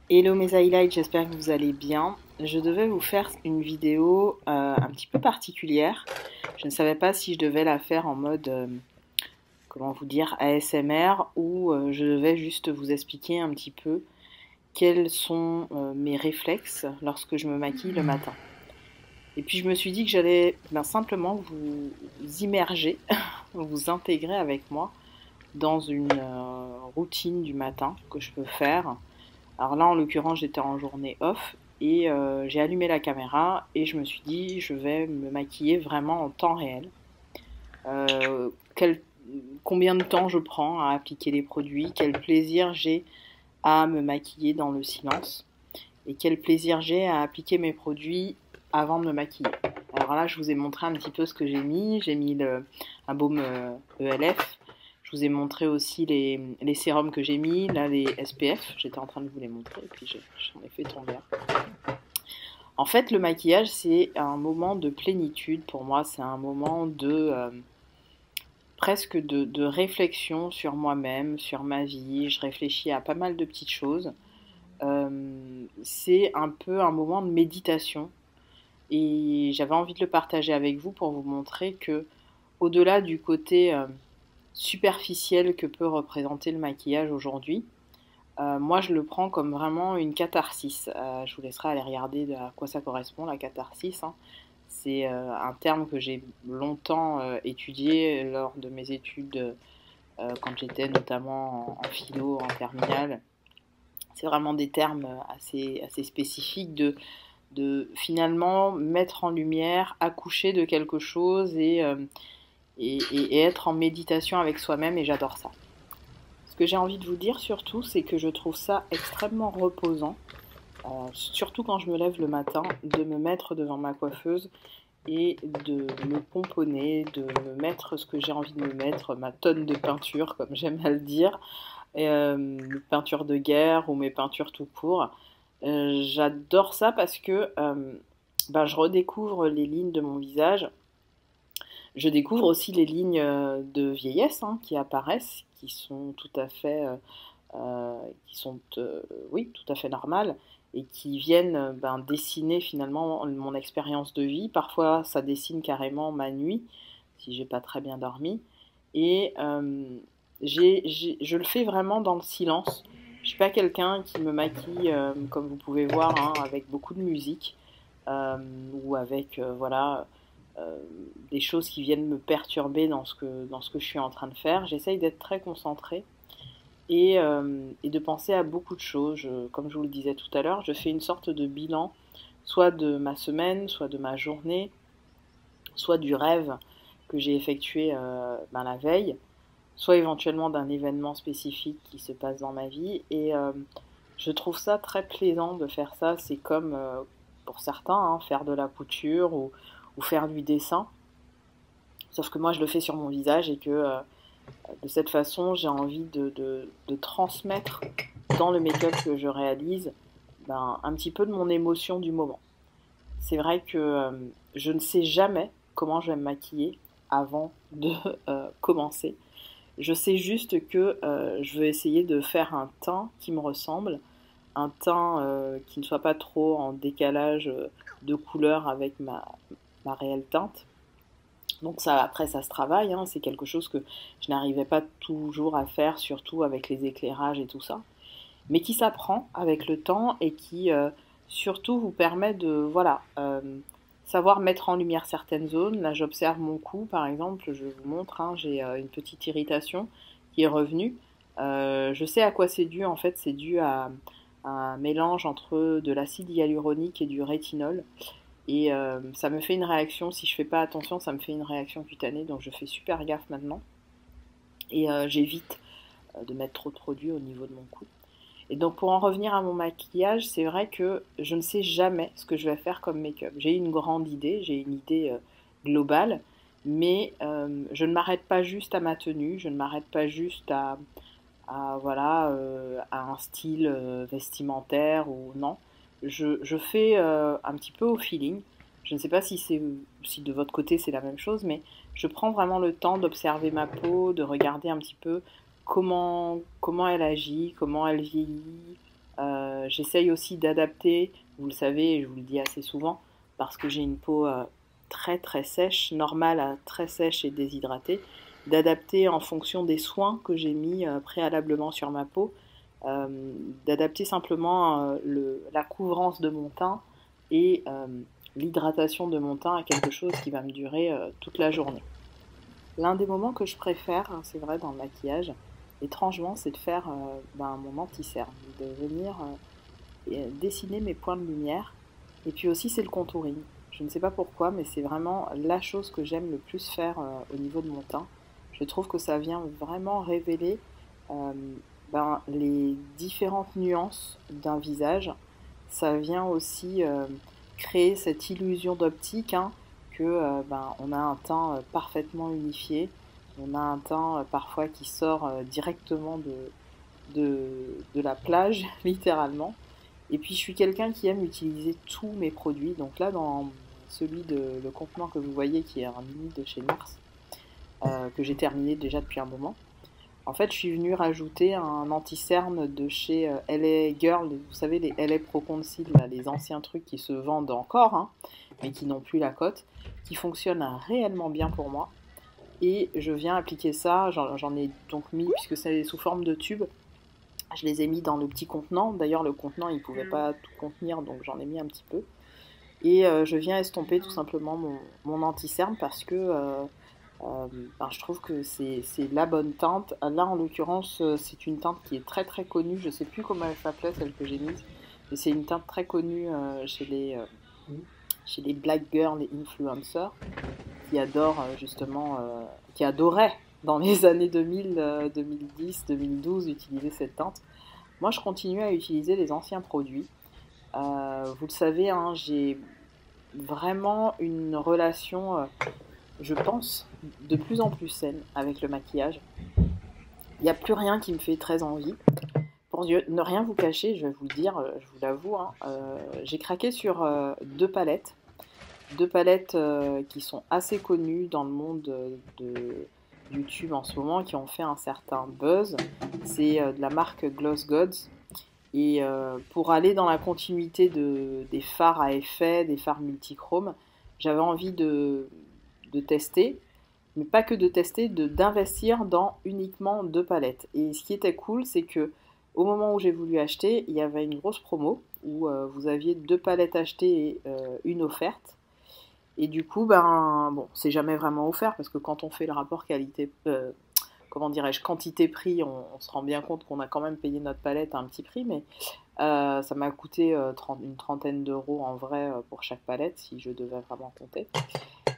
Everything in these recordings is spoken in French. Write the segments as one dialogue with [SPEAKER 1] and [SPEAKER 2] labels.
[SPEAKER 1] Hello mes highlights, j'espère que vous allez bien. Je devais vous faire une vidéo un petit peu particulière. Je ne savais pas si je devais la faire en mode, comment vous dire, ASMR ou je devais juste vous expliquer un petit peu quels sont mes réflexes lorsque je me maquille le matin. Et puis je me suis dit que j'allais simplement vous immerger, vous intégrer avec moi dans une routine du matin que je peux faire. Alors là, en l'occurrence, j'étais en journée off et j'ai allumé la caméra et je me suis dit, je vais me maquiller vraiment en temps réel. Euh, quel- Combien de temps je prends à appliquer les produits, quel plaisir j'ai à me maquiller dans le silence et quel plaisir j'ai à appliquer mes produits avant de me maquiller. Alors là, je vous ai montré un petit peu ce que j'ai mis. J'ai mis un baume ELF. Je vous ai montré aussi les sérums que j'ai mis, là les SPF, j'étais en train de vous les montrer et puis j'en ai fait tomber un. En fait, le maquillage, c'est un moment de plénitude pour moi, c'est un moment de presque de réflexion sur moi-même, sur ma vie. Je réfléchis à pas mal de petites choses. C'est un peu un moment de méditation et j'avais envie de le partager avec vous pour vous montrer que au-delà du côté superficiel que peut représenter le maquillage aujourd'hui, moi je le prends comme vraiment une catharsis. Je vous laisserai aller regarder à quoi ça correspond, la catharsis, hein. C'est un terme que j'ai longtemps étudié lors de mes études quand j'étais notamment en philo, en terminale. C'est vraiment des termes assez spécifiques de finalement mettre en lumière, accoucher de quelque chose et être en méditation avec soi-même et j'adore ça. Ce que j'ai envie de vous dire surtout, c'est que je trouve ça extrêmement reposant, surtout quand je me lève le matin, de me mettre devant ma coiffeuse et de me pomponner, de me mettre ce que j'ai envie de me mettre, ma tonne de peinture, comme j'aime à le dire, mes peintures de guerre ou mes peintures tout court. J'adore ça parce que ben, je redécouvre les lignes de mon visage. Je découvre aussi les lignes de vieillesse hein, qui apparaissent, qui sont tout à fait, qui sont, oui, tout à fait normales et qui viennent ben, dessiner finalement mon expérience de vie. Parfois, ça dessine carrément ma nuit si j'ai pas très bien dormi. Et je le fais vraiment dans le silence. Je suis pas quelqu'un qui me maquille, comme vous pouvez voir, hein, avec beaucoup de musique euh, ou avec voilà euh, des choses qui viennent me perturber dans ce que je suis en train de faire. J'essaye d'être très concentrée et de penser à beaucoup de choses. Comme je vous le disais tout à l'heure, je fais une sorte de bilan, soit de ma semaine, soit de ma journée, soit du rêve que j'ai effectué ben, la veille, soit éventuellement d'un événement spécifique qui se passe dans ma vie. Et je trouve ça très plaisant de faire ça. C'est comme, pour certains, hein, faire de la couture ou faire du dessin. Sauf que moi, je le fais sur mon visage et que de cette façon, j'ai envie de transmettre dans le make-up que je réalise ben, un petit peu de mon émotion du moment. C'est vrai que je ne sais jamais comment je vais me maquiller avant de commencer. Je sais juste que je veux essayer de faire un teint qui me ressemble, un teint qui ne soit pas trop en décalage de couleur avec ma réelle teinte. Donc ça, après, ça se travaille, hein, c'est quelque chose que je n'arrivais pas toujours à faire, surtout avec les éclairages et tout ça, mais qui s'apprend avec le temps et qui surtout vous permet de voilà savoir mettre en lumière certaines zones. Là, j'observe mon cou, par exemple, je vous montre, hein, j'ai une petite irritation qui est revenue. Je sais à quoi c'est dû, en fait, c'est dû à un mélange entre de l'acide hyaluronique et du rétinol. Et ça me fait une réaction, si je fais pas attention, ça me fait une réaction cutanée, donc je fais super gaffe maintenant. Et j'évite de mettre trop de produits au niveau de mon cou. Et donc pour en revenir à mon maquillage, c'est vrai que je ne sais jamais ce que je vais faire comme make-up. J'ai une grande idée, j'ai une idée globale, mais je ne m'arrête pas juste à ma tenue, je ne m'arrête pas juste voilà, à un style vestimentaire ou non. Je fais un petit peu au feeling. Je ne sais pas si de votre côté c'est la même chose, mais je prends vraiment le temps d'observer ma peau, de regarder un petit peu comment elle agit, comment elle vieillit, J'essaye aussi d'adapter, vous le savez, et je vous le dis assez souvent, parce que j'ai une peau très très sèche, normale à très sèche et déshydratée, d'adapter en fonction des soins que j'ai mis préalablement sur ma peau, euh, d'adapter simplement la couvrance de mon teint et l'hydratation de mon teint à quelque chose qui va me durer toute la journée. L'un des moments que je préfère, hein, c'est vrai, dans le maquillage, étrangement, c'est de faire mon anti-cerne, de venir dessiner mes points de lumière. Et puis aussi, c'est le contouring. Je ne sais pas pourquoi, mais c'est vraiment la chose que j'aime le plus faire au niveau de mon teint. Je trouve que ça vient vraiment révéler euh, les différentes nuances d'un visage. Ça vient aussi créer cette illusion d'optique, hein, que on a un teint parfaitement unifié. On a un teint parfois qui sort directement de la plage, littéralement. Et puis je suis quelqu'un qui aime utiliser tous mes produits. Donc là, dans celui de le contenant que vous voyez, qui est un mini de chez Nars, que j'ai terminé déjà depuis un moment. En fait, je suis venue rajouter un anti-cerne de chez LA Girl. Vous savez, les LA Pro Conceal, là, les anciens trucs qui se vendent encore, hein, mais qui n'ont plus la cote, qui fonctionnent réellement bien pour moi. Et je viens appliquer ça, j'en ai donc mis, puisque c'est sous forme de tube, je les ai mis dans le petit contenant. D'ailleurs, le contenant, il ne pouvait pas tout contenir, donc j'en ai mis un petit peu. Et je viens estomper tout simplement mon anti-cerne parce que je trouve que c'est la bonne teinte. Là, en l'occurrence, c'est une teinte qui est très très connue. Je ne sais plus comment elle s'appelait, celle que j'ai mise. Mais c'est une teinte très connue chez les black girls et influencers qui adorent justement, qui adoraient dans les années 2000, 2010, 2012 utiliser cette teinte. Moi, je continue à utiliser les anciens produits. Vous le savez, hein, j'ai vraiment une relation, je pense, de plus en plus saine avec le maquillage. Il n'y a plus rien qui me fait très envie. Pour ne rien vous cacher, je vais vous le dire, je vous l'avoue, hein, j'ai craqué sur deux palettes. Deux palettes qui sont assez connues dans le monde de YouTube en ce moment, qui ont fait un certain buzz. C'est de la marque Gloss Gods. Et pour aller dans la continuité des fards à effet, des fards multichromes, j'avais envie de tester, mais pas que de tester, d'investir dans uniquement deux palettes. Et ce qui était cool, c'est que au moment où j'ai voulu acheter, il y avait une grosse promo où vous aviez deux palettes achetées et une offerte. Et du coup, c'est jamais vraiment offert parce que quand on fait le rapport qualité, quantité-prix, on se rend bien compte qu'on a quand même payé notre palette à un petit prix, mais ça m'a coûté une trentaine d'euros en vrai pour chaque palette si je devais vraiment compter.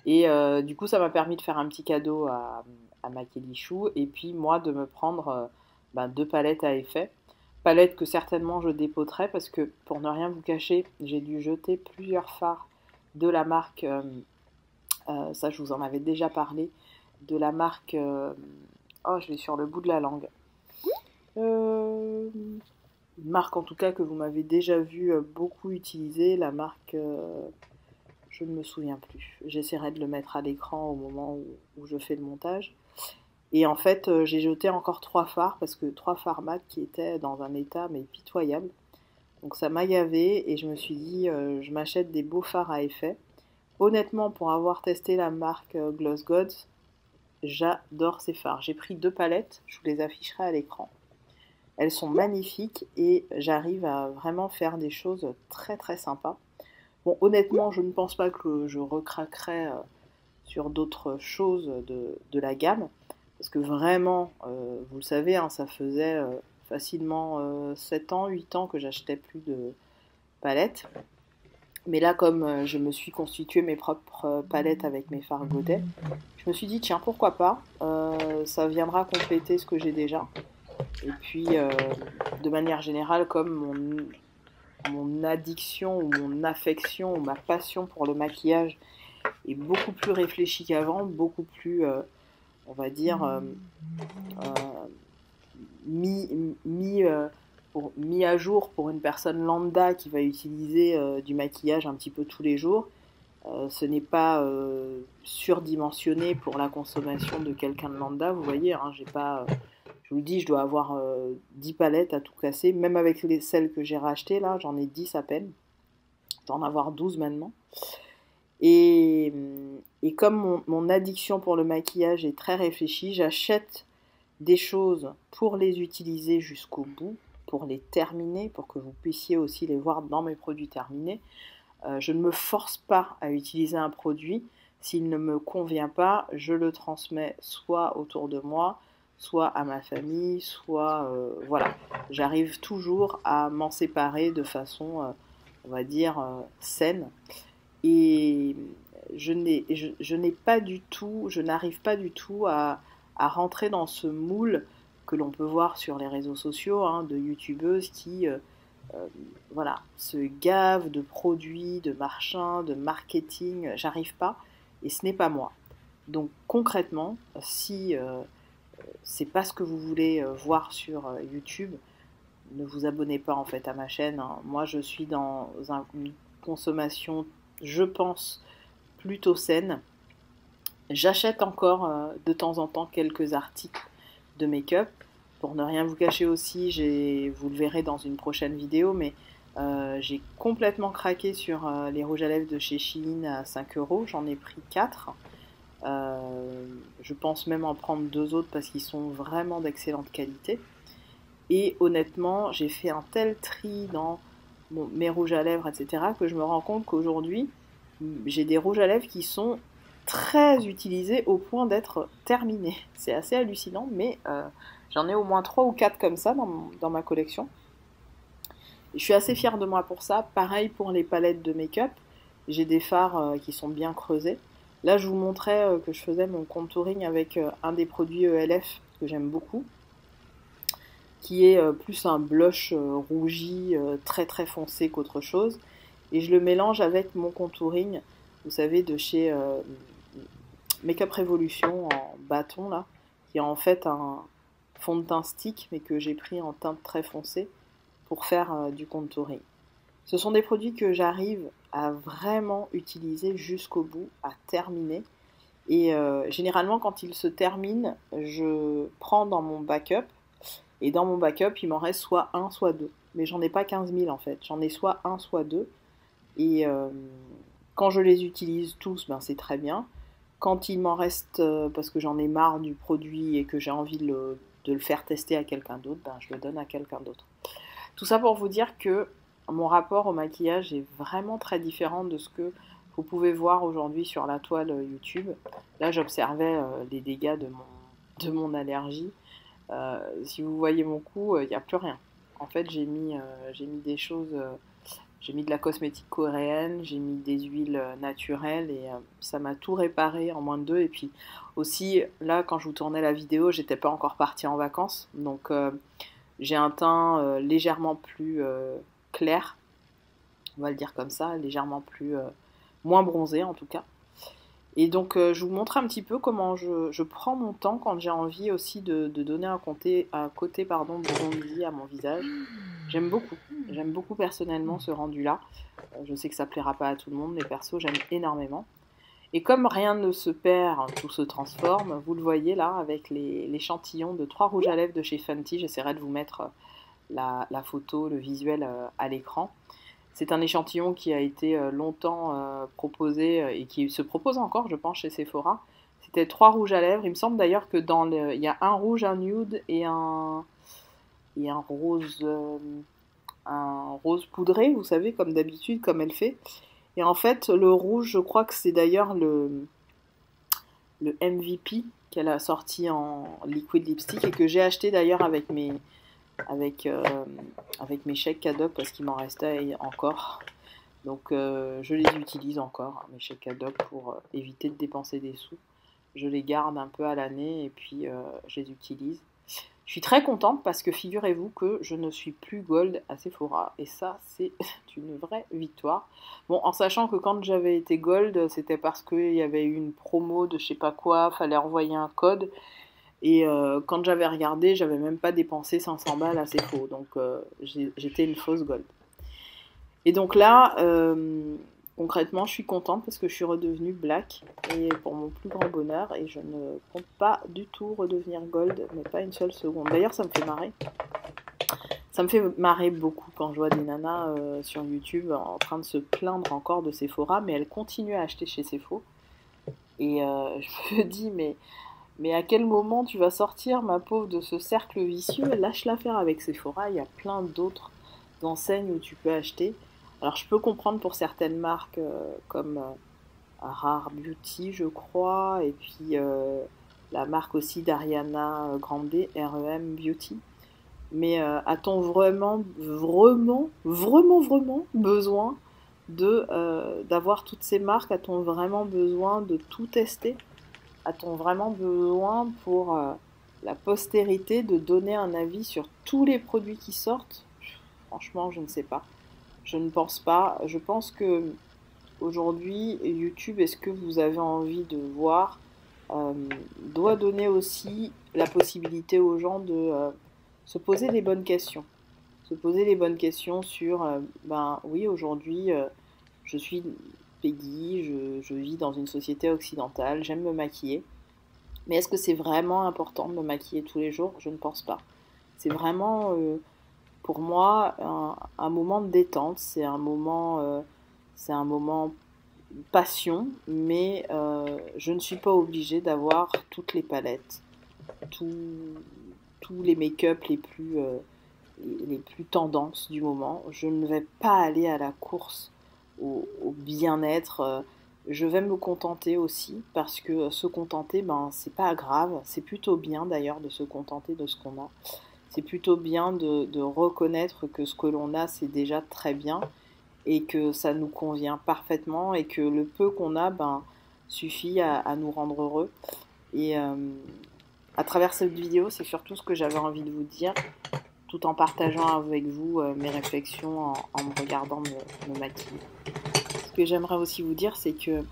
[SPEAKER 1] Et du coup, ça m'a permis de faire un petit cadeau à ma Kélichou et puis moi de me prendre deux palettes à effet. Palettes que certainement je dépoterai parce que pour ne rien vous cacher, j'ai dû jeter plusieurs fards de la marque, ça je vous en avais déjà parlé, de la marque, je l'ai sur le bout de la langue, une marque en tout cas que vous m'avez déjà vu beaucoup utiliser, la marque, je ne me souviens plus, j'essaierai de le mettre à l'écran au moment où je fais le montage. Et en fait, j'ai jeté encore 3 fards, parce que 3 fards mat qui étaient dans un état mais pitoyable. Donc ça m'a gavé et je me suis dit, je m'achète des beaux fards à effet. Honnêtement, pour avoir testé la marque Gloss Gods, j'adore ces fards. J'ai pris 2 palettes, je vous les afficherai à l'écran. Elles sont magnifiques et j'arrive à vraiment faire des choses très très sympas. Bon, honnêtement, je ne pense pas que je recraquerai sur d'autres choses de la gamme. Parce que vraiment, vous le savez, hein, ça faisait facilement 7 ans, 8 ans que j'achetais plus de palettes. Mais là, comme je me suis constitué mes propres palettes avec mes fards Godet, je me suis dit, tiens, pourquoi pas, ça viendra compléter ce que j'ai déjà. Et puis, de manière générale, comme mon addiction ou mon affection ou ma passion pour le maquillage est beaucoup plus réfléchie qu'avant, beaucoup plus, on va dire, mis à jour pour une personne lambda qui va utiliser du maquillage un petit peu tous les jours. Ce n'est pas surdimensionné pour la consommation de quelqu'un de lambda, vous voyez, hein, je Je vous le dis, je dois avoir 10 palettes à tout casser. Même avec celles que j'ai rachetées, là, j'en ai 10 à peine. Je dois en avoir 12 maintenant. Et comme mon addiction pour le maquillage est très réfléchie, j'achète des choses pour les utiliser jusqu'au bout, pour les terminer, pour que vous puissiez aussi les voir dans mes produits terminés. Je ne me force pas à utiliser un produit. S'il ne me convient pas, je le transmets soit autour de moi, soit à ma famille, soit... voilà. J'arrive toujours à m'en séparer de façon, on va dire, saine. Et je n'arrive pas du tout à rentrer dans ce moule que l'on peut voir sur les réseaux sociaux, hein, de youtubeuses qui voilà, se gavent de produits, de machins, de marketing. J'arrive pas et ce n'est pas moi. Donc concrètement, si c'est pas ce que vous voulez voir sur YouTube, ne vous abonnez pas en fait à ma chaîne, hein. Moi je suis dans une consommation, je pense, plutôt saine. J'achète encore de temps en temps quelques articles de make-up. Pour ne rien vous cacher aussi, vous le verrez dans une prochaine vidéo, mais j'ai complètement craqué sur les rouges à lèvres de chez Shein à 5 €. J'en ai pris 4. Je pense même en prendre 2 autres parce qu'ils sont vraiment d'excellente qualité. Et honnêtement, j'ai fait un tel tri dans mes rouges à lèvres, etc., que je me rends compte qu'aujourd'hui, j'ai des rouges à lèvres qui sont très utilisés au point d'être terminés. C'est assez hallucinant, mais j'en ai au moins 3 ou 4 comme ça dans ma collection. Et je suis assez fière de moi pour ça. Pareil pour les palettes de make-up. J'ai des fards qui sont bien creusés. Là, je vous montrais que je faisais mon contouring avec un des produits ELF que j'aime beaucoup, qui est plus un blush rougi très très foncé qu'autre chose. Et je le mélange avec mon contouring, vous savez, de chez Make-up Revolution en bâton, là, qui est en fait un fond de teint stick, mais que j'ai pris en teinte très foncée pour faire du contouring. Ce sont des produits que j'arrive à vraiment utiliser jusqu'au bout, à terminer. Et généralement, quand ils se terminent, je prends dans mon backup. Et dans mon backup, il m'en reste soit un, soit deux. Mais j'en ai pas 15 000 en fait. J'en ai soit un, soit deux. Et quand je les utilise tous, ben, c'est très bien. Quand il m'en reste, parce que j'en ai marre du produit et que j'ai envie de le faire tester à quelqu'un d'autre, ben, je le donne à quelqu'un d'autre. Tout ça pour vous dire que mon rapport au maquillage est vraiment très différent de ce que vous pouvez voir aujourd'hui sur la toile YouTube. Là, j'observais les dégâts de mon allergie. Si vous voyez mon cou, il n'y a plus rien. En fait, j'ai mis des choses, j'ai mis de la cosmétique coréenne, j'ai mis des huiles naturelles et ça m'a tout réparé en moins de 2. Et puis aussi, là, quand je vous tournais la vidéo, j'étais pas encore partie en vacances. Donc, j'ai un teint légèrement plus clair, on va le dire comme ça, légèrement plus moins bronzé en tout cas. Et donc je vous montre un petit peu comment je prends mon temps quand j'ai envie aussi de donner un côté bronzy à mon visage. J'aime beaucoup personnellement ce rendu-là. Je sais que ça plaira pas à tout le monde, mais perso j'aime énormément. Et comme rien ne se perd, tout se transforme, vous le voyez là avec l'échantillon de 3 rouges à lèvres de chez Fenty. J'essaierai de vous mettre la photo, le visuel à l'écran. C'est un échantillon qui a été longtemps proposé et qui se propose encore, je pense, chez Sephora. C'était 3 rouges à lèvres. Il me semble d'ailleurs que il y a un rouge, un nude et un rose poudré, vous savez, comme d'habitude, comme elle fait. Et en fait, le rouge, je crois que c'est d'ailleurs le MVP qu'elle a sorti en liquid lipstick et que j'ai acheté d'ailleurs avec mes chèques cadeaux parce qu'il m'en restait encore. Donc je les utilise encore, mes chèques cadeaux, pour éviter de dépenser des sous. Je les garde un peu à l'année et puis je les utilise. Je suis très contente parce que figurez-vous que je ne suis plus gold à Sephora et ça c'est une vraie victoire. Bon, en sachant que quand j'avais été gold, c'était parce qu'il y avait eu une promo de je sais pas quoi, fallait envoyer un code. Et quand j'avais regardé, j'avais même pas dépensé 500 balles à Sephora. Donc j'étais une fausse gold. Et donc là, concrètement, je suis contente parce que je suis redevenue black et pour mon plus grand bonheur et je ne compte pas du tout redevenir gold, mais pas une seule seconde. D'ailleurs, ça me fait marrer. Ça me fait marrer beaucoup quand je vois des nanas sur YouTube en train de se plaindre encore de Sephora, mais elles continuent à acheter chez Sephora. Et je me dis, mais à quel moment tu vas sortir, ma pauvre, de ce cercle vicieux? Lâche-la faire avec Sephora, il y a plein d'autres enseignes où tu peux acheter. Alors je peux comprendre pour certaines marques comme Rare Beauty, je crois, et puis la marque aussi d'Ariana Grande, REM Beauty. Mais a-t-on vraiment besoin d'avoir toutes ces marques? A-t-on vraiment besoin de tout tester? A-t-on vraiment besoin pour la postérité de donner un avis sur tous les produits qui sortent? Franchement, je ne sais pas. Je ne pense pas. Je pense que aujourd'hui, YouTube, est-ce que vous avez envie de voir, euh, doit donner aussi la possibilité aux gens de se poser des bonnes questions. Se poser les bonnes questions sur, ben oui, aujourd'hui, je suis Peggy, je vis dans une société occidentale, j'aime me maquiller. Mais est-ce que c'est vraiment important de me maquiller tous les jours? Je ne pense pas. C'est vraiment, pour moi, un moment de détente, c'est un moment passion, mais je ne suis pas obligée d'avoir toutes les palettes, tous tous les make-up les plus tendances du moment. Je ne vais pas aller à la course au bien-être. Je vais me contenter aussi parce que se contenter, ben, c'est pas grave. C'est plutôt bien d'ailleurs de se contenter de ce qu'on a. C'est plutôt bien de reconnaître que ce que l'on a, c'est déjà très bien et que ça nous convient parfaitement et que le peu qu'on a, ben, suffit à nous rendre heureux. Et à travers cette vidéo, c'est surtout ce que j'avais envie de vous dire, tout en partageant avec vous mes réflexions en me regardant me maquiller. Ce que j'aimerais aussi vous dire, c'est que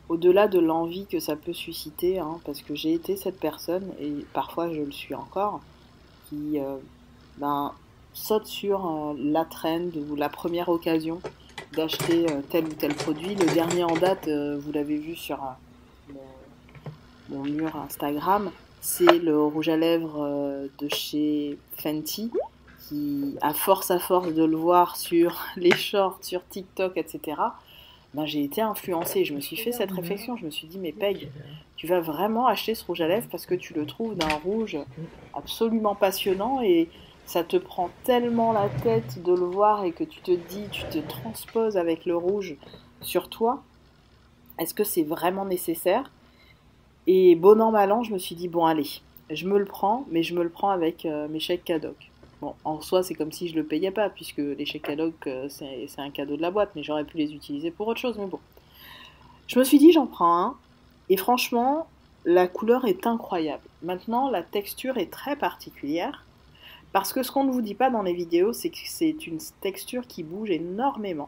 [SPEAKER 1] au-delà de l'envie que ça peut susciter, hein, parce que j'ai été cette personne, et parfois je le suis encore, qui ben, saute sur la trend ou la première occasion d'acheter tel ou tel produit. Le dernier en date, vous l'avez vu sur mon mur Instagram, c'est le rouge à lèvres de chez Fenty, qui, à force de le voir sur les shorts, sur TikTok, etc., ben, j'ai été influencée. Je me suis fait cette réflexion. Je me suis dit, mais Peg, tu vas vraiment acheter ce rouge à lèvres parce que tu le trouves d'un rouge absolument passionnant et ça te prend tellement la tête de le voir et que tu te dis, tu te transposes avec le rouge sur toi. Est-ce que c'est vraiment nécessaire? Et bon an, mal an, je me suis dit, bon allez, je me le prends, mais je me le prends avec mes chèques cadoc. Bon, en soi, c'est comme si je le payais pas, puisque les chèques cadoc, c'est un cadeau de la boîte, mais j'aurais pu les utiliser pour autre chose, mais bon. Je me suis dit, j'en prends un, et franchement, la couleur est incroyable. Maintenant, la texture est très particulière, parce que ce qu'on ne vous dit pas dans les vidéos, c'est que c'est une texture qui bouge énormément.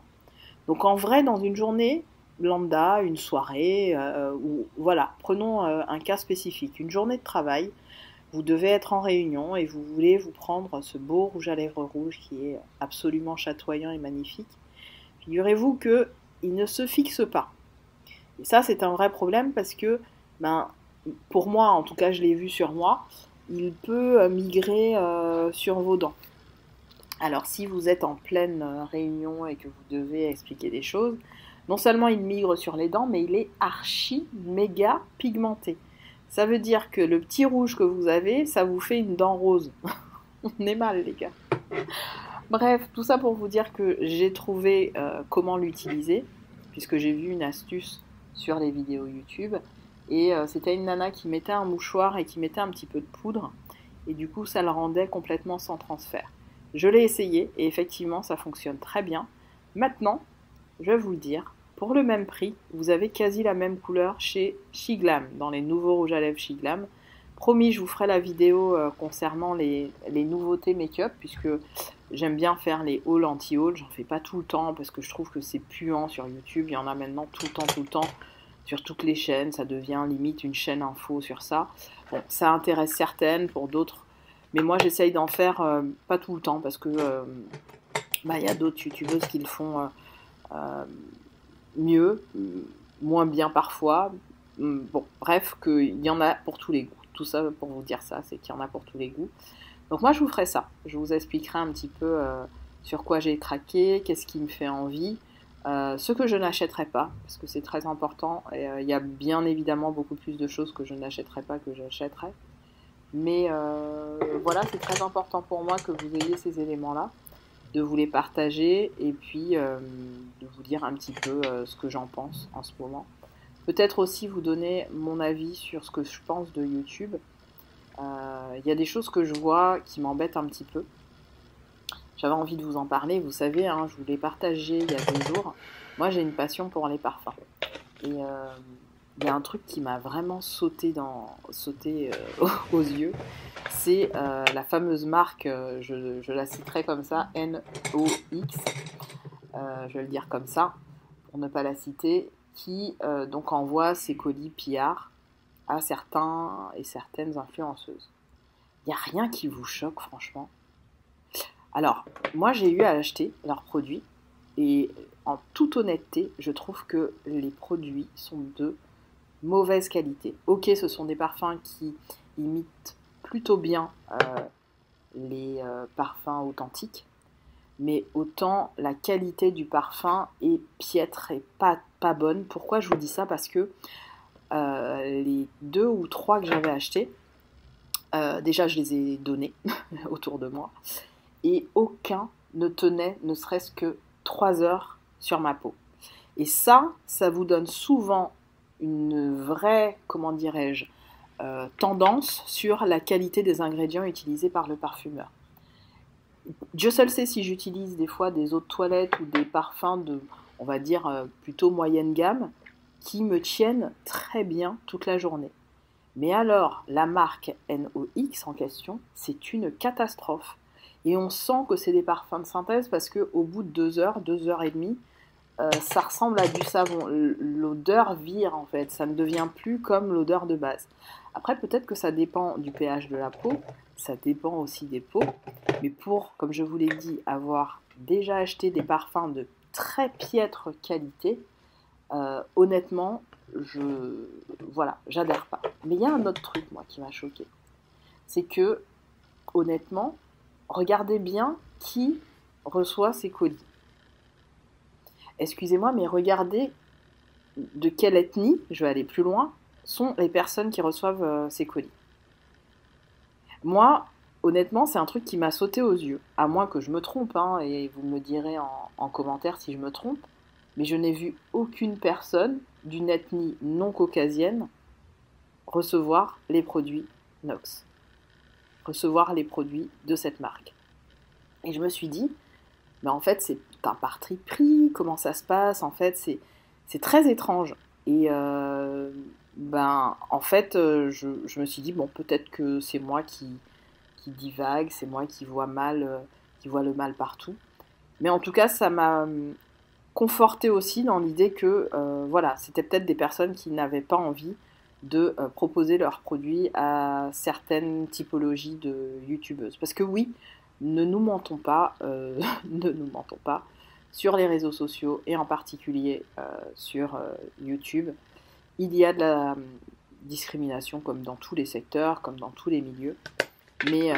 [SPEAKER 1] Donc en vrai, dans une journée lambda, une soirée, ou voilà, prenons un cas spécifique, une journée de travail, vous devez être en réunion et vous voulez vous prendre ce beau rouge à lèvres rouge qui est absolument chatoyant et magnifique. Figurez-vous qu'il ne se fixe pas. Et ça, c'est un vrai problème parce que, ben, pour moi, en tout cas, je l'ai vu sur moi, il peut migrer sur vos dents. Alors, si vous êtes en pleine réunion et que vous devez expliquer des choses, non seulement il migre sur les dents, mais il est archi méga pigmenté. Ça veut dire que le petit rouge que vous avez, ça vous fait une dent rose. On est mal, les gars. Bref, tout ça pour vous dire que j'ai trouvé comment l'utiliser, puisque j'ai vu une astuce sur les vidéos YouTube. Et c'était une nana qui mettait un mouchoir et qui mettait un petit peu de poudre. Et du coup, ça le rendait complètement sans transfert. Je l'ai essayé et effectivement, ça fonctionne très bien. Maintenant, je vais vous le dire, pour le même prix, vous avez quasi la même couleur chez SheGlam, dans les nouveaux rouges à lèvres SheGlam. Promis, je vous ferai la vidéo concernant les nouveautés make-up, puisque j'aime bien faire les hauls anti-hauls. J'en fais pas tout le temps parce que je trouve que c'est puant sur YouTube. Il y en a maintenant tout le temps, sur toutes les chaînes. Ça devient limite une chaîne info sur ça. Bon, ça intéresse certaines, pour d'autres. Mais moi, j'essaye d'en faire pas tout le temps parce que bah, y a d'autres youtubeuses qui le font mieux, moins bien parfois. Bon, bref, qu'il y en a pour tous les goûts. Tout ça pour vous dire ça, c'est qu'il y en a pour tous les goûts. Donc moi, je vous ferai ça. Je vous expliquerai un petit peu sur quoi j'ai craqué, qu'est-ce qui me fait envie, ce que je n'achèterai pas, parce que c'est très important. Et il y a bien évidemment beaucoup plus de choses que je n'achèterai pas que j'achèterai. Mais voilà, c'est très important pour moi que vous ayez ces éléments-là, de vous les partager et puis de vous dire un petit peu ce que j'en pense en ce moment. Peut-être aussi vous donner mon avis sur ce que je pense de YouTube. Il y a des choses que je vois qui m'embêtent un petit peu. J'avais envie de vous en parler. Vous savez, hein, je vous l'ai partagé il y a 2 jours. Moi, j'ai une passion pour les parfums. Et il y a un truc qui m'a vraiment sauté aux yeux. C'est la fameuse marque, je la citerai comme ça, NOX. Je vais le dire comme ça, pour ne pas la citer, qui donc envoie ses colis pillards à certains et certaines influenceuses. Il n'y a rien qui vous choque, franchement. Alors, moi, j'ai eu à acheter leurs produits et en toute honnêteté, je trouve que les produits sont de mauvaise qualité. Ok, ce sont des parfums qui imitent plutôt bien les parfums authentiques, mais autant la qualité du parfum est piètre et pas bonne. Pourquoi je vous dis ça? Parce que les 2 ou 3 que j'avais achetés, déjà je les ai donnés autour de moi, et aucun ne tenait ne serait-ce que 3 heures sur ma peau. Et ça vous donne souvent une vraie, comment dirais-je, tendance sur la qualité des ingrédients utilisés par le parfumeur. Dieu seul sait si j'utilise des fois des eaux de toilette ou des parfums de, on va dire, plutôt moyenne gamme, qui me tiennent très bien toute la journée. Mais alors, la marque NOX en question, c'est une catastrophe. Et on sent que c'est des parfums de synthèse parce qu'au bout de 2 heures, 2 heures et demie, ça ressemble à du savon. L'odeur vire en fait, ça ne devient plus comme l'odeur de base. Après, peut-être que ça dépend du pH de la peau, ça dépend aussi des peaux. Mais pour, comme je vous l'ai dit, avoir déjà acheté des parfums de très piètre qualité, honnêtement, j'adhère pas. Mais il y a un autre truc, moi, qui m'a choqué. C'est que, honnêtement, regardez bien qui reçoit ces colis. Excusez-moi, mais regardez de quelle ethnie, je vais aller plus loin, sont les personnes qui reçoivent ces colis. Moi, honnêtement, c'est un truc qui m'a sauté aux yeux. À moins que je me trompe, hein, et vous me direz en commentaire si je me trompe, mais je n'ai vu aucune personne d'une ethnie non caucasienne recevoir les produits Nox, recevoir les produits de cette marque. Et je me suis dit, mais en fait, c'est un parti pris, comment ça se passe? En fait, c'est très étrange. Et en fait, je me suis dit, bon, peut-être que c'est moi qui divague, c'est moi qui vois le mal partout. Mais en tout cas, ça m'a conforté aussi dans l'idée que, voilà, c'était peut-être des personnes qui n'avaient pas envie de proposer leurs produits à certaines typologies de youtubeuses. Parce que oui, ne nous mentons pas, ne nous mentons pas, sur les réseaux sociaux et en particulier sur YouTube, il y a de la discrimination comme dans tous les secteurs, comme dans tous les milieux. Mais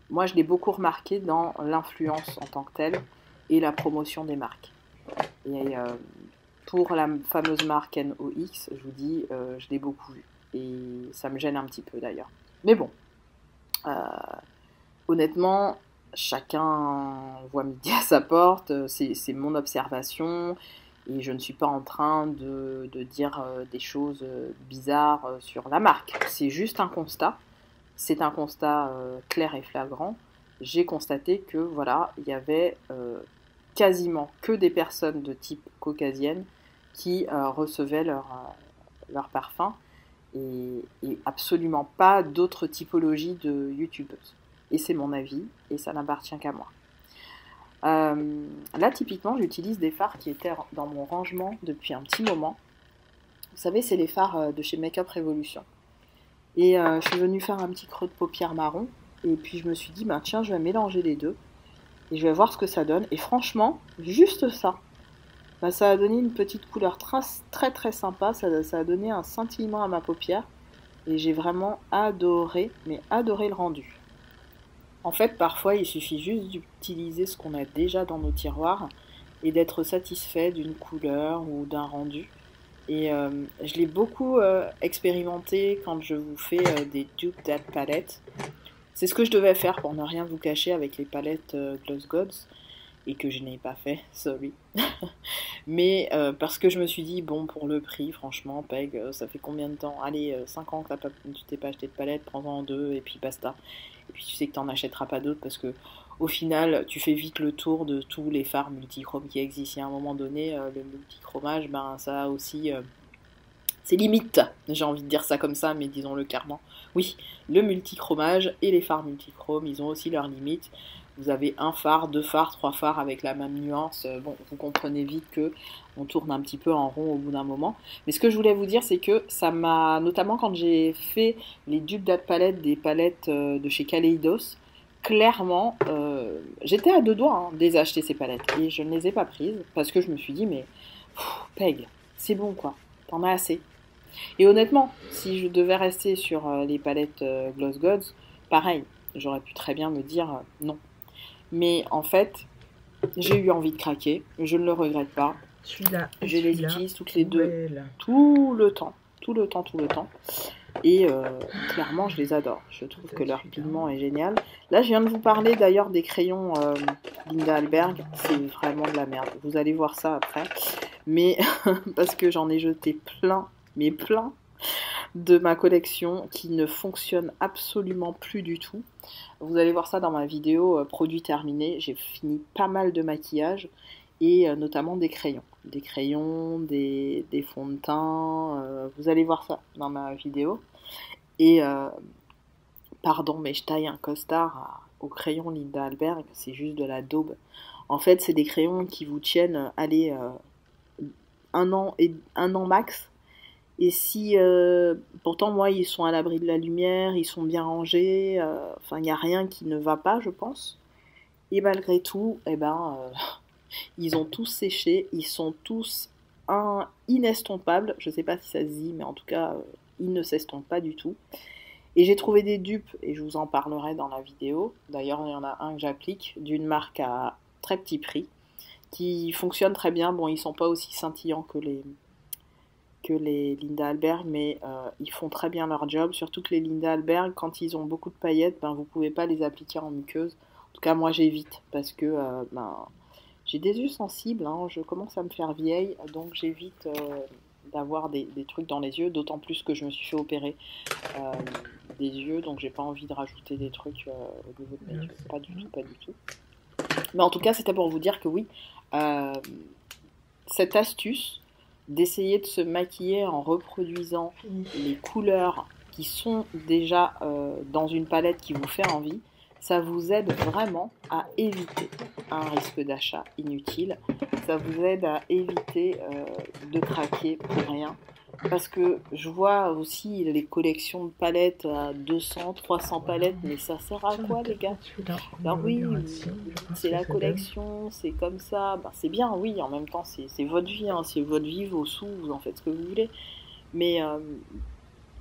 [SPEAKER 1] moi, je l'ai beaucoup remarqué dans l'influence en tant que telle et la promotion des marques. Et pour la fameuse marque NOX, je vous dis, je l'ai beaucoup vu. Et ça me gêne un petit peu d'ailleurs. Mais bon, honnêtement, chacun voit midi à sa porte, c'est mon observation, et je ne suis pas en train de dire des choses bizarres sur la marque. C'est juste un constat, c'est un constat clair et flagrant. J'ai constaté que voilà, il y avait quasiment que des personnes de type caucasienne qui recevaient leur parfum et absolument pas d'autres typologies de youtubeuses. Et c'est mon avis, et ça n'appartient qu'à moi. Là, typiquement, j'utilise des fards qui étaient dans mon rangement depuis un petit moment. Vous savez, c'est les fards de chez Make Up Revolution. Et je suis venue faire un petit creux de paupières marron, et puis je me suis dit, tiens, je vais mélanger les deux, et je vais voir ce que ça donne. Et franchement, juste ça, Bah, ça a donné une petite couleur très très sympa, ça a donné un scintillement à ma paupière et j'ai vraiment adoré, mais adoré le rendu. En fait, parfois, il suffit juste d'utiliser ce qu'on a déjà dans nos tiroirs et d'être satisfait d'une couleur ou d'un rendu. Et je l'ai beaucoup expérimenté quand je vous fais des Dupe That palettes. C'est ce que je devais faire pour ne rien vous cacher avec les palettes Gloss Gods et que je n'ai pas fait, sorry. Mais parce que je me suis dit, bon, pour le prix, franchement, Peg, ça fait combien de temps? Allez, 5 ans que tu t'es pas acheté de palette, prends-en deux et puis basta. Et puis tu sais que t'en achèteras pas d'autres parce que au final, tu fais vite le tour de tous les fards multichromes qui existent. Et à un moment donné, le multichromage, ben ça a aussi c'est limite, j'ai envie de dire ça comme ça, mais disons-le clairement. Oui, le multichromage et les fards multichromes, ils ont aussi leurs limites. Vous avez un phare, deux phares, trois phares avec la même nuance. Bon, vous comprenez vite que on tourne un petit peu en rond au bout d'un moment. Mais ce que je voulais vous dire, c'est que ça m'a, notamment quand j'ai fait les dupes d'Ad palette des palettes de chez Kaleidos, clairement, j'étais à deux doigts de les acheter ces palettes et je ne les ai pas prises parce que je me suis dit mais Peg, c'est bon quoi, t'en as assez. Et honnêtement, si je devais rester sur les palettes Gloss Gods, pareil, j'aurais pu très bien me dire non. Mais en fait, j'ai eu envie de craquer, je ne le regrette pas. Je les utilise toutes les deux, tout le temps, tout le temps, tout le temps. Et clairement, je les adore. Je trouve que leur pigment est génial. Là, je viens de vous parler d'ailleurs des crayons Linda Alberg. C'est vraiment de la merde. Vous allez voir ça après. Mais parce que j'en ai jeté plein, mais plein de ma collection qui ne fonctionne absolument plus du tout. Vous allez voir ça dans ma vidéo produit terminé. J'ai fini pas mal de maquillage et notamment des crayons. Des crayons, des fonds de teint. Vous allez voir ça dans ma vidéo. Et pardon, mais je taille un costard au crayon Linda Alberg. C'est juste de la daube. En fait, c'est des crayons qui vous tiennent, allez, un an max. Et si, pourtant moi, ils sont à l'abri de la lumière, ils sont bien rangés, enfin, il n'y a rien qui ne va pas, je pense. Et malgré tout, eh ben, ils ont tous séché, ils sont tous inestompables. Je sais pas si ça se dit, mais en tout cas, ils ne s'estompent pas du tout. Et j'ai trouvé des dupes, et je vous en parlerai dans la vidéo. D'ailleurs, il y en a un que j'applique, d'une marque à très petit prix, qui fonctionne très bien. Bon, ils sont pas aussi scintillants que les Linda Alberg, mais ils font très bien leur job. Surtout que les Linda Alberg, quand ils ont beaucoup de paillettes, ben, vous pouvez pas les appliquer en muqueuse. En tout cas, moi, j'évite, parce que ben, j'ai des yeux sensibles, hein, je commence à me faire vieille, donc j'évite d'avoir des trucs dans les yeux, d'autant plus que je me suis fait opérer des yeux, donc j'ai pas envie de rajouter des trucs au niveau de mes yeux. Pas du tout, pas du tout. Mais en tout cas, c'était pour vous dire que oui, cette astuce d'essayer de se maquiller en reproduisant les couleurs qui sont déjà dans une palette qui vous fait envie, ça vous aide vraiment à éviter un risque d'achat inutile. Ça vous aide à éviter de craquer pour rien. Parce que je vois aussi les collections de palettes à 200, 300 palettes, mais ça sert à quoi les gars? Alors oui, c'est la collection, c'est comme ça, ben, c'est bien, oui, en même temps c'est votre vie, hein, c'est votre vie, vos sous, vous en faites ce que vous voulez. Mais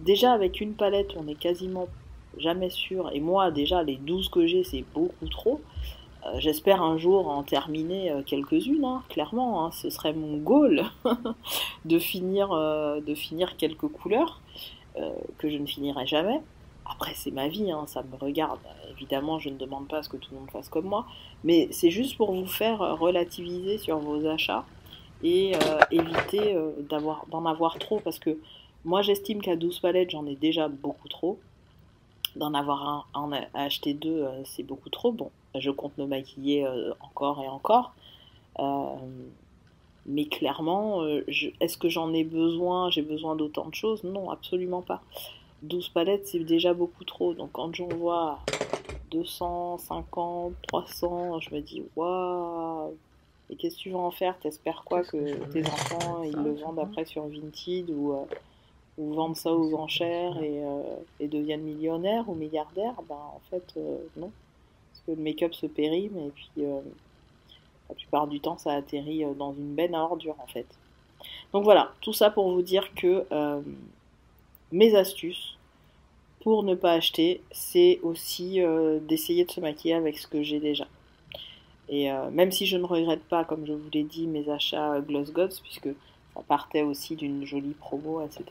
[SPEAKER 1] déjà avec une palette, on est quasiment jamais sûr, et moi déjà les 12 que j'ai, c'est beaucoup trop. J'espère un jour en terminer quelques-unes, hein, clairement, hein, ce serait mon goal de finir quelques couleurs que je ne finirai jamais. Après, c'est ma vie, hein, ça me regarde. Évidemment, je ne demande pas à ce que tout le monde fasse comme moi, mais c'est juste pour vous faire relativiser sur vos achats et éviter d'en avoir trop, parce que moi, j'estime qu'à 12 palettes, j'en ai déjà beaucoup trop. D'en avoir en acheter deux, c'est beaucoup trop. Bon, je compte me maquiller encore et encore. Euh, mais clairement, est-ce que j'en ai besoin? J'ai besoin d'autant de choses? Non, absolument pas. 12 palettes, c'est déjà beaucoup trop. Donc quand j'en vois 250, 300, je me dis, waouh! Et qu'est-ce que tu vas en faire? T'espères quoi? Que tes enfants, ils le vendent après sur Vinted ou vendent ça aux enchères et deviennent millionnaires ou milliardaires? Ben en fait, non. Parce que le make-up se périme et puis La plupart du temps, ça atterrit dans une benne à ordures en fait. Donc voilà, tout ça pour vous dire que mes astuces pour ne pas acheter, c'est aussi d'essayer de se maquiller avec ce que j'ai déjà. Et même si je ne regrette pas, comme je vous l'ai dit, mes achats Gloss Gods, puisque ça partait aussi d'une jolie promo, etc.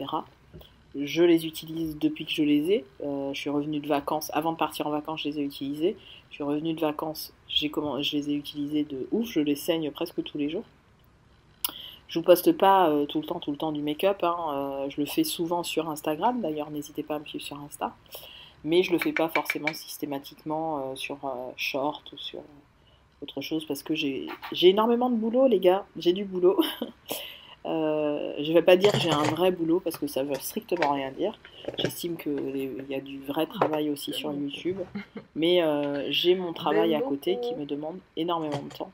[SPEAKER 1] Je les utilise depuis que je les ai. Je suis revenue de vacances. Avant de partir en vacances, je les ai utilisés. Je suis revenue de vacances, je les ai utilisés de ouf. Je les saigne presque tous les jours. Je vous poste pas tout le temps du make-up. Hein. Je le fais souvent sur Instagram. D'ailleurs, n'hésitez pas à me suivre sur Insta. Mais je le fais pas forcément systématiquement sur Short ou sur autre chose parce que j'ai énormément de boulot, les gars. J'ai du boulot. Je vais pas dire que j'ai un vrai boulot parce que ça veut strictement rien dire. J'estime qu'il y a du vrai travail aussi sur YouTube. Mais j'ai mon travail à côté qui me demande énormément de temps.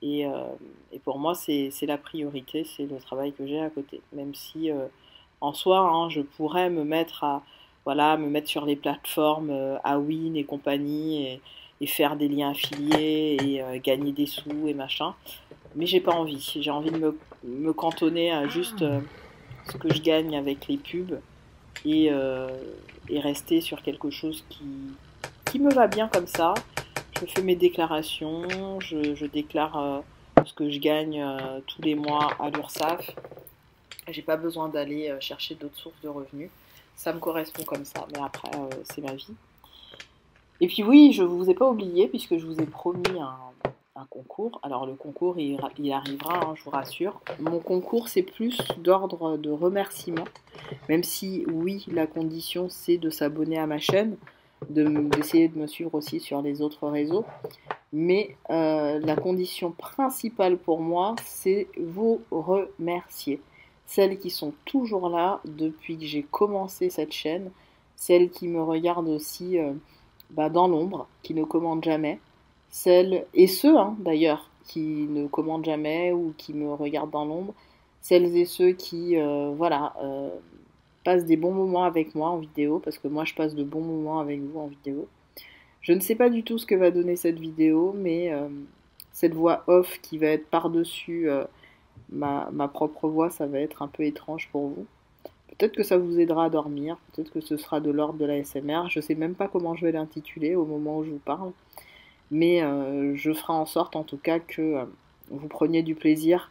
[SPEAKER 1] Et pour moi, c'est la priorité, c'est le travail que j'ai à côté. Même si en soi, hein, je pourrais me mettre me mettre sur les plateformes Awin et compagnie et faire des liens affiliés et gagner des sous et machin. Mais j'ai pas envie. J'ai envie de me cantonner à juste ce que je gagne avec les pubs et rester sur quelque chose qui me va bien comme ça. Je fais mes déclarations, je déclare ce que je gagne tous les mois à l'URSSAF. J'ai pas besoin d'aller chercher d'autres sources de revenus. Ça me correspond comme ça, mais après, c'est ma vie. Et puis oui, je vous ai pas oublié, puisque je vous ai promis un concours. Alors le concours, il arrivera, hein, je vous rassure. Mon concours, c'est plus d'ordre de remerciement. Même si, oui, la condition, c'est de s'abonner à ma chaîne, d'essayer de me suivre aussi sur les autres réseaux. Mais la condition principale pour moi, c'est vous remercier. Celles qui sont toujours là depuis que j'ai commencé cette chaîne, celles qui me regardent aussi dans l'ombre, qui ne commandent jamais, celles, et ceux d'ailleurs, qui ne commandent jamais ou qui me regardent dans l'ombre, celles et ceux qui passent des bons moments avec moi en vidéo, parce que moi je passe de bons moments avec vous en vidéo. Je ne sais pas du tout ce que va donner cette vidéo, mais cette voix off qui va être par-dessus ma propre voix, ça va être un peu étrange pour vous. Peut-être que ça vous aidera à dormir, peut-être que ce sera de l'ordre de la SMR, je ne sais même pas comment je vais l'intituler au moment où je vous parle, mais je ferai en sorte en tout cas que vous preniez du plaisir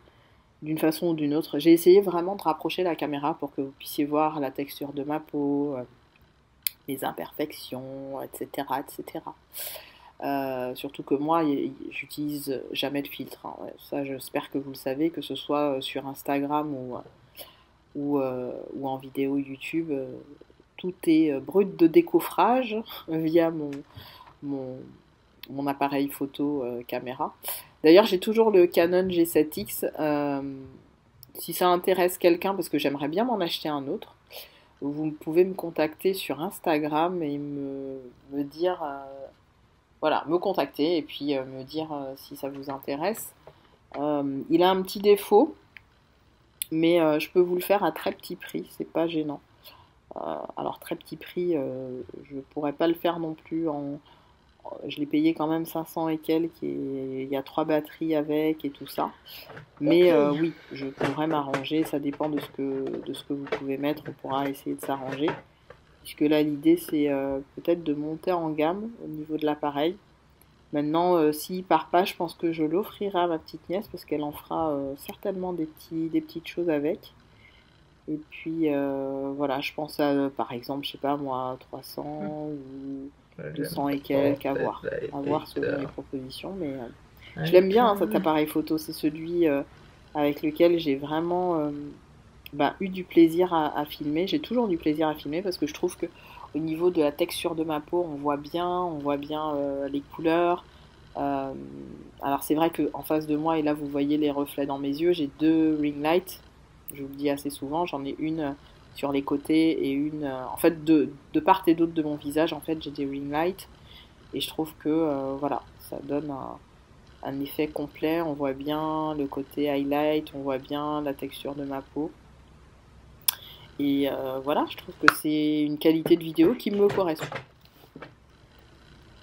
[SPEAKER 1] d'une façon ou d'une autre. J'ai essayé vraiment de rapprocher la caméra pour que vous puissiez voir la texture de ma peau, les imperfections, etc. etc. Surtout que moi, j'utilise jamais de filtre. Hein. Ouais, ça, j'espère que vous le savez, que ce soit sur Instagram ou en vidéo YouTube. Tout est brut de décoffrage via mon appareil photo caméra. D'ailleurs, j'ai toujours le Canon G7X. Si ça intéresse quelqu'un, parce que j'aimerais bien m'en acheter un autre, vous pouvez me contacter sur Instagram et me dire, me contacter et puis me dire si ça vous intéresse. Il a un petit défaut, mais je peux vous le faire à très petit prix, c'est pas gênant. Alors très petit prix, je pourrais pas le faire non plus je l'ai payé quand même 500 et quelques et il y a 3 batteries avec et tout ça. Mais oui, je pourrais m'arranger, ça dépend de ce que vous pouvez mettre, on pourra essayer de s'arranger. Puisque là l'idée c'est peut-être de monter en gamme au niveau de l'appareil. Maintenant, s'il part pas, je pense que je l'offrirai à ma petite nièce parce qu'elle en fera certainement des petites choses avec. Et puis voilà, je pense à par exemple, je sais pas moi, 300 ou 200 et quelques, à voir selon les propositions. Mais je l'aime bien cet appareil photo, c'est celui avec lequel j'ai vraiment eu du plaisir à filmer. J'ai toujours du plaisir à filmer parce que je trouve que au niveau de la texture de ma peau, on voit bien les couleurs. Alors c'est vrai qu'en face de moi, et là vous voyez les reflets dans mes yeux, j'ai 2 ring lights. Je vous le dis assez souvent, j'en ai une sur les côtés et une... en fait, de part et d'autre de mon visage, en fait, j'ai des ring lights. Et je trouve que, ça donne un effet complet. On voit bien le côté highlight, on voit bien la texture de ma peau. Et voilà, je trouve que c'est une qualité de vidéo qui me correspond.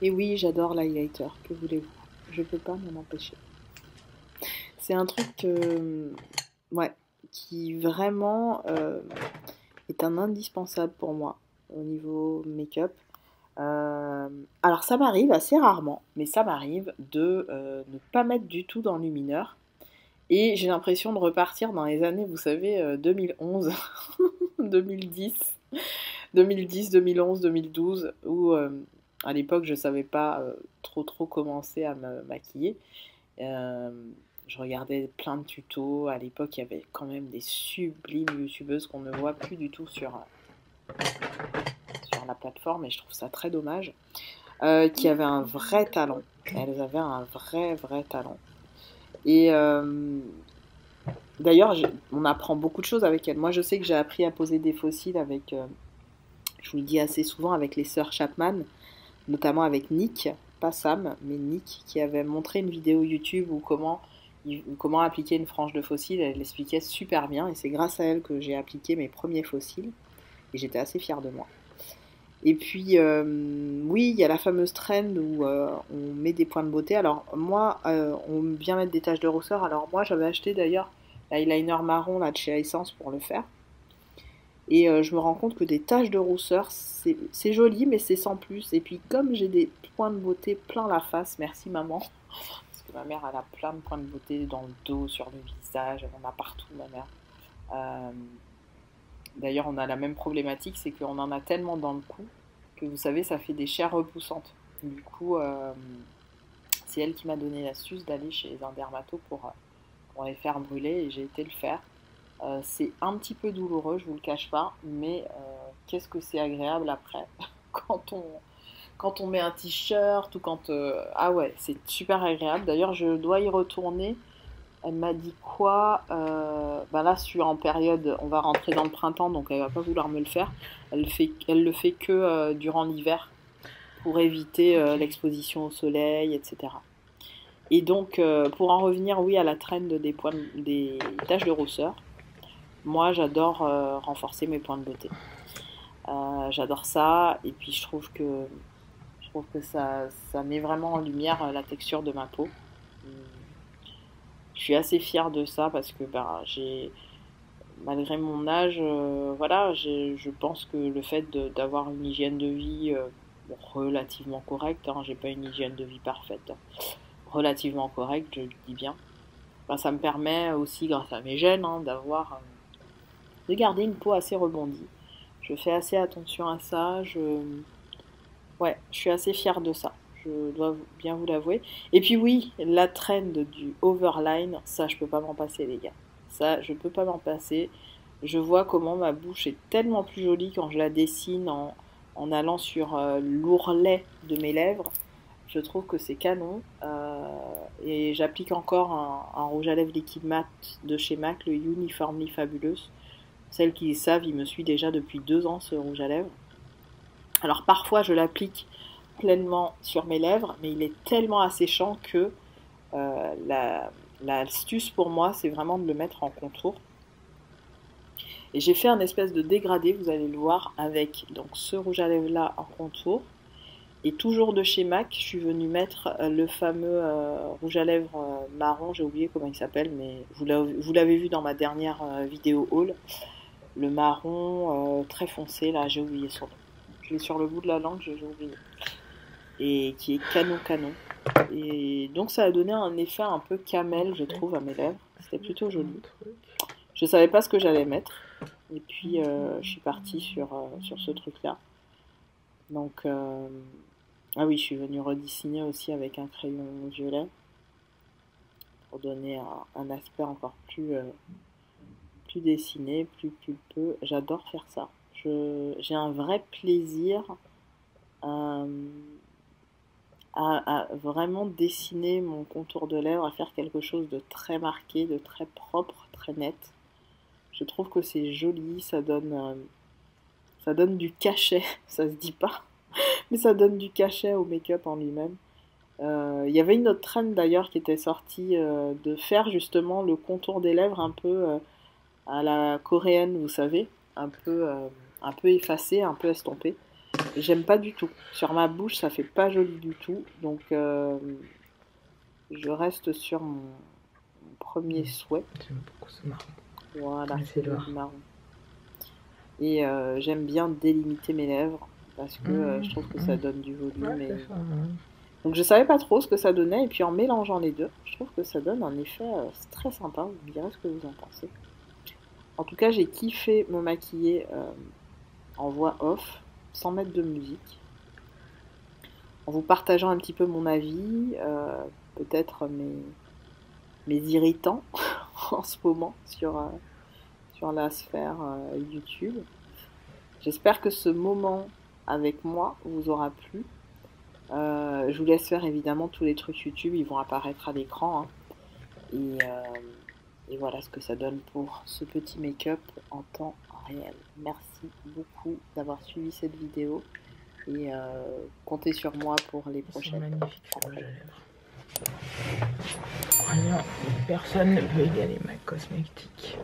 [SPEAKER 1] Et oui, j'adore l'highlighter, que voulez-vous? Je peux pas m'en empêcher. C'est un truc ouais, qui vraiment est un indispensable pour moi au niveau make-up. Alors ça m'arrive assez rarement, mais ça m'arrive de ne pas mettre du tout d'enlumineur. Et j'ai l'impression de repartir dans les années, vous savez, 2011, 2010, 2010, 2011, 2012, où à l'époque je savais pas trop commencer à me maquiller. Euh, je regardais plein de tutos. À l'époque, il y avait quand même des sublimes youtubeuses qu'on ne voit plus du tout sur la plateforme, et je trouve ça très dommage. Qui avaient un vrai talent. Elles avaient un vrai talent. Et d'ailleurs, on apprend beaucoup de choses avec elles. Moi, je sais que j'ai appris à poser des fossiles avec, je vous le dis assez souvent, avec les sœurs Chapman, notamment avec Nick, pas Sam, mais Nick, qui avait montré une vidéo YouTube où comment appliquer une frange de fossiles. Elle l'expliquait super bien, et c'est grâce à elle que j'ai appliqué mes premiers fossiles, et j'étais assez fière de moi. Et puis, oui, il y a la fameuse trend où on met des points de beauté. Alors, moi, on vient mettre des taches de rousseur. Alors, moi, j'avais acheté d'ailleurs l'eyeliner marron là, de chez Essence pour le faire. Et je me rends compte que des taches de rousseur, c'est joli, mais c'est sans plus. Et puis, comme j'ai des points de beauté plein la face, merci maman. Parce que ma mère, elle a plein de points de beauté dans le dos, sur le visage, elle en a partout, ma mère. Euh, D'ailleurs, on a la même problématique, c'est qu'on en a tellement dans le cou que vous savez, ça fait des chairs repoussantes. Du coup, c'est elle qui m'a donné l'astuce d'aller chez un dermato pour les faire brûler, et j'ai été le faire. C'est un petit peu douloureux, je vous le cache pas, mais qu'est-ce que c'est agréable après quand on met un t-shirt ou quand ah ouais, c'est super agréable. D'ailleurs, je dois y retourner. Elle m'a dit quoi bah là, je suis en période, on va rentrer dans le printemps, donc elle va pas vouloir me le faire. Elle le fait que durant l'hiver pour éviter l'exposition au soleil, etc. Et donc, pour en revenir, oui, à la traîne des taches de rousseur, moi, j'adore renforcer mes points de beauté. J'adore ça, et puis je trouve que ça met vraiment en lumière la texture de ma peau. Je suis assez fière de ça parce que ben, malgré mon âge, voilà, je pense que le fait d'avoir une hygiène de vie bon, relativement correcte, hein, j'ai pas une hygiène de vie parfaite, hein, relativement correcte, je le dis bien, ben, ça me permet aussi, grâce à mes gènes, hein, de garder une peau assez rebondie. Je fais assez attention à ça, ouais, je suis assez fière de ça. Je dois bien vous l'avouer. Et puis oui, la trend du overline, ça je peux pas m'en passer les gars. Ça je peux pas m'en passer. Je vois comment ma bouche est tellement plus jolie quand je la dessine en allant sur l'ourlet de mes lèvres. Je trouve que c'est canon. Et j'applique encore un rouge à lèvres liquide mat de chez MAC, le Uniformly Fabulous. Celles qui le savent, il me suit déjà depuis 2 ans ce rouge à lèvres. Alors parfois je l'applique pleinement sur mes lèvres, mais il est tellement asséchant que l'astuce pour moi, c'est vraiment de le mettre en contour. Et j'ai fait un espèce de dégradé, vous allez le voir, avec donc ce rouge à lèvres là en contour. Et toujours de chez MAC, je suis venue mettre le fameux rouge à lèvres marron, j'ai oublié comment il s'appelle, mais vous l'avez vu dans ma dernière vidéo haul. Le marron très foncé, là, j'ai oublié son nom. Je l'ai sur le bout de la langue, j'ai oublié. Et qui est canon. Et donc ça a donné un effet un peu camel, je trouve, à mes lèvres. C'était plutôt joli. Je savais pas ce que j'allais mettre. Et puis je suis partie sur ce truc-là. Donc, ah oui, je suis venue redessiner aussi avec un crayon violet pour donner un aspect encore plus dessiné, plus pulpeux. J'adore faire ça. J'ai un vrai plaisir à vraiment dessiner mon contour de lèvres, à faire quelque chose de très marqué, de très propre, très net. Je trouve que c'est joli, ça donne du cachet, ça se dit pas, mais ça donne du cachet au make-up en lui-même. Il y avait une autre trend d'ailleurs qui était sortie de faire justement le contour des lèvres un peu à la coréenne, vous savez, un peu effacé, un peu estompé. J'aime pas du tout. Sur ma bouche, ça fait pas joli du tout. Donc, je reste sur mon premier souhait.
[SPEAKER 2] J'aime beaucoup ce marron.
[SPEAKER 1] Voilà,
[SPEAKER 2] c'est le
[SPEAKER 1] marron. Et j'aime bien délimiter mes lèvres parce que je trouve que ça donne du volume.
[SPEAKER 2] Ouais,
[SPEAKER 1] Donc je savais pas trop ce que ça donnait et puis en mélangeant les deux, je trouve que ça donne un effet très sympa. Vous me direz ce que vous en pensez. En tout cas, j'ai kiffé me maquiller en voix off, sans mettre de musique, en vous partageant un petit peu mon avis, peut-être mes irritants en ce moment sur la sphère YouTube. J'espère que ce moment avec moi vous aura plu. Je vous laisse faire évidemment tous les trucs YouTube, ils vont apparaître à l'écran. Hein. Et voilà ce que ça donne pour ce petit make-up en temps réel. Merci beaucoup d'avoir suivi cette vidéo et comptez sur moi pour les prochaines.
[SPEAKER 2] C'est magnifique ce rouge à lèvres. Vraiment, personne ne peut égaler ma cosmétique.